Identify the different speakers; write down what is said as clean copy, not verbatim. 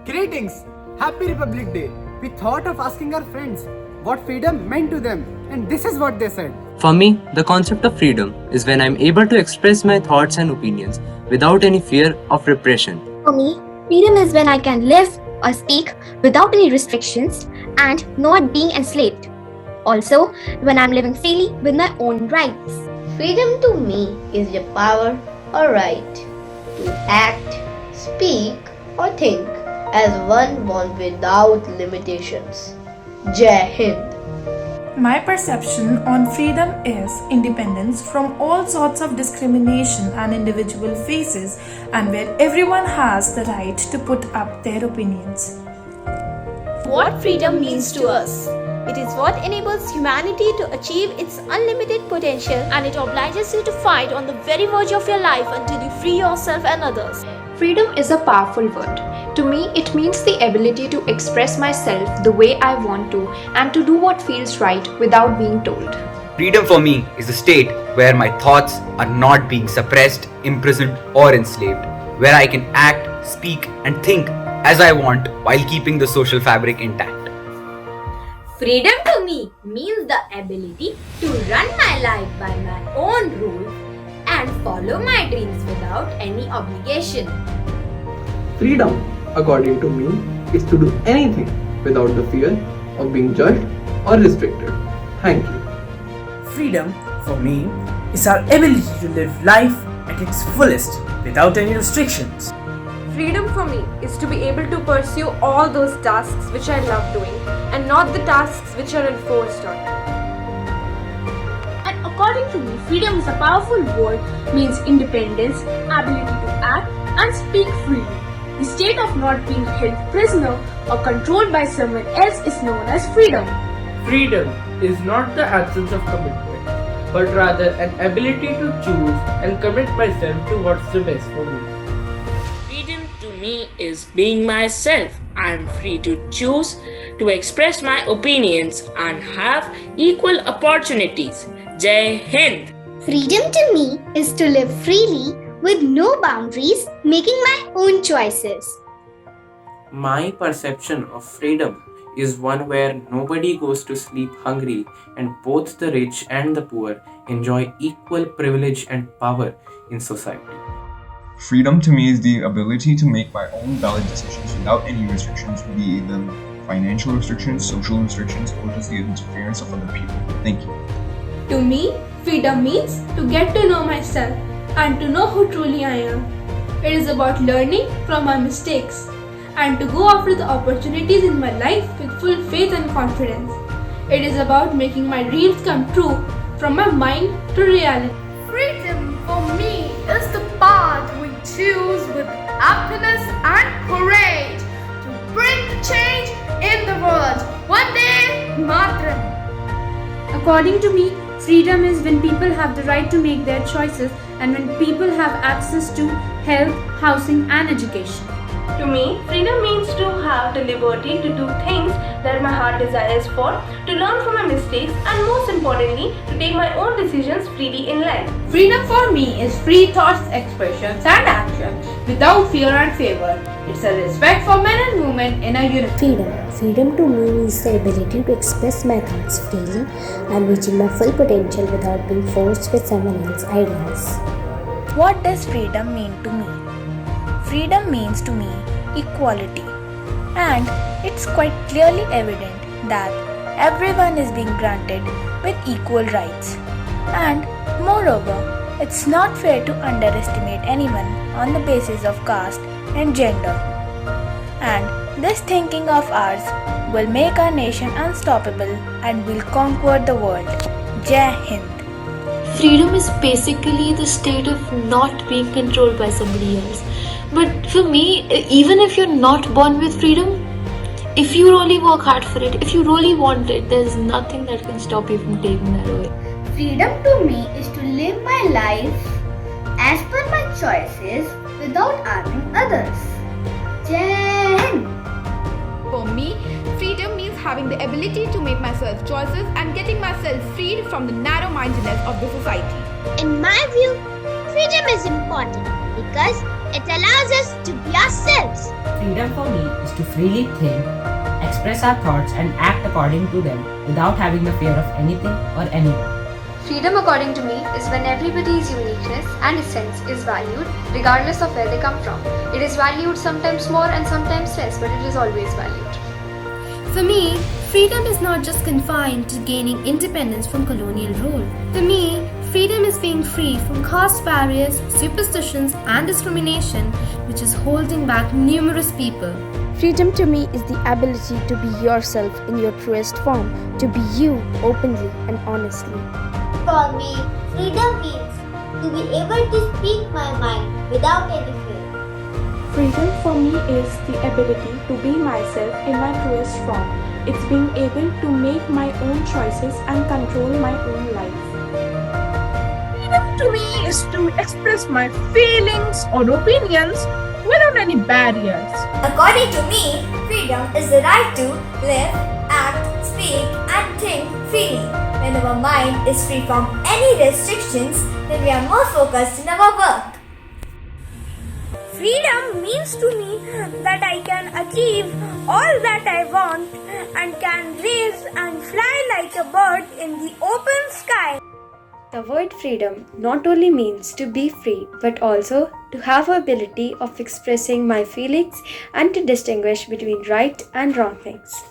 Speaker 1: Greetings! Happy Republic Day! We thought of asking our friends what freedom meant to them, and this is what they said.
Speaker 2: For me, the concept of freedom is when I'm able to express my thoughts and opinions without any fear of repression.
Speaker 3: For me, freedom is when I can live or speak without any restrictions and not being enslaved. Also, when I'm living freely with my own rights.
Speaker 4: Freedom to me is the power or right to act, speak, or think as one wants without limitations. Jai Hind.
Speaker 5: My perception on freedom is independence from all sorts of discrimination and individual faces, and where everyone has the right to put up their opinions.
Speaker 6: What freedom means to us. It is what enables humanity to achieve its unlimited potential, and it obliges you to fight on the very verge of your life until you free yourself and others.
Speaker 7: Freedom is a powerful word. To me, it means the ability to express myself the way I want to and to do what feels right without being told.
Speaker 8: Freedom for me is a state where my thoughts are not being suppressed, imprisoned, or enslaved, where I can act, speak, and think as I want while keeping the social fabric intact.
Speaker 9: Freedom to me means the ability to run my life by my own rules and follow my dreams without any obligation.
Speaker 10: Freedom, according to me, is to do anything without the fear of being judged or restricted. Thank you.
Speaker 1: Freedom, for me, is our ability to live life at its fullest without any restrictions.
Speaker 11: Freedom for me is to be able to pursue all those tasks which I love doing and not the tasks which are enforced on me.
Speaker 12: And according to me, freedom is a powerful word, means independence, ability to act and speak freely. The state of not being held prisoner or controlled by someone else is known as freedom.
Speaker 13: Freedom is not the absence of commitment, but rather an ability to choose and commit myself to what's the best for me.
Speaker 14: Freedom to me is being myself. I am free to choose to express my opinions and have equal opportunities. Jai Hind.
Speaker 3: Freedom to me is to live freely with no boundaries, making my own choices.
Speaker 15: My perception of freedom is one where nobody goes to sleep hungry and both the rich and the poor enjoy equal privilege and power in society.
Speaker 16: Freedom to me is the ability to make my own valid decisions without any restrictions, be them financial restrictions, social restrictions, or just the interference of other people. Thank you.
Speaker 12: To me, freedom means to get to know myself and to know who truly I am. It is about learning from my mistakes and to go after the opportunities in my life with full faith and confidence. It is about making my dreams come true from my mind to reality.
Speaker 17: Freedom for me is the path we choose with happiness and courage to bring the change in the world. One day, Matram.
Speaker 12: According to me, freedom is when people have the right to make their choices and when people have access to health, housing and education.
Speaker 11: To me, freedom means to have the liberty to do things that my heart desires for, to learn from my mistakes, and most importantly, to take my own decisions freely in life.
Speaker 6: Freedom for me is free thoughts, expressions, and actions without fear and favor. It's a respect for men and women in a unity.
Speaker 18: Freedom to me means the ability to express my thoughts freely and reaching my full potential without being forced with someone else's ideas.
Speaker 19: What does freedom mean to me? Freedom means to me equality, and it's quite clearly evident that everyone is being granted with equal rights. And moreover, it's not fair to underestimate anyone on the basis of caste and gender. And this thinking of ours will make our nation unstoppable and will conquer the world. Jai Hind.
Speaker 20: Freedom is basically the state of not being controlled by somebody else. But for me, even if you're not born with freedom, if you really work hard for it, if you really want it, there's nothing that can stop you from taking that away.
Speaker 3: Freedom to me is to live my life as per my choices without harming others. Jai Hind.
Speaker 17: For me, freedom means having the ability to make myself choices and getting myself freed from the narrow-mindedness of the society.
Speaker 3: In my view, freedom is important because It allows us to be ourselves.
Speaker 21: Freedom for me is to freely think, express our thoughts, and act according to them without having the fear of anything or anyone.
Speaker 7: Freedom, according to me, is when everybody's uniqueness and essence is valued, regardless of where they come from. It is valued sometimes more and sometimes less, but it is always valued.
Speaker 22: For me, freedom is not just confined to gaining independence from colonial rule. For me, freedom is being free from caste barriers, superstitions, and discrimination, which is holding back numerous people.
Speaker 23: Freedom to me is the ability to be yourself in your truest form, to be you openly and honestly.
Speaker 3: For me, freedom means to be able to speak my mind without any fear.
Speaker 24: Freedom for me is the ability to be myself in my truest form. It's being able to make my own choices and control my own life.
Speaker 25: Freedom to me is to express my feelings or opinions without any barriers.
Speaker 3: According to me, freedom is the right to live, act, speak, and think freely. When our mind is free from any restrictions, then we are more focused in our work.
Speaker 22: Freedom means to me that I can achieve all that I want and can raise and fly like a bird in the open sky.
Speaker 7: The word freedom not only means to be free, but also to have the ability of expressing my feelings and to distinguish between right and wrong things.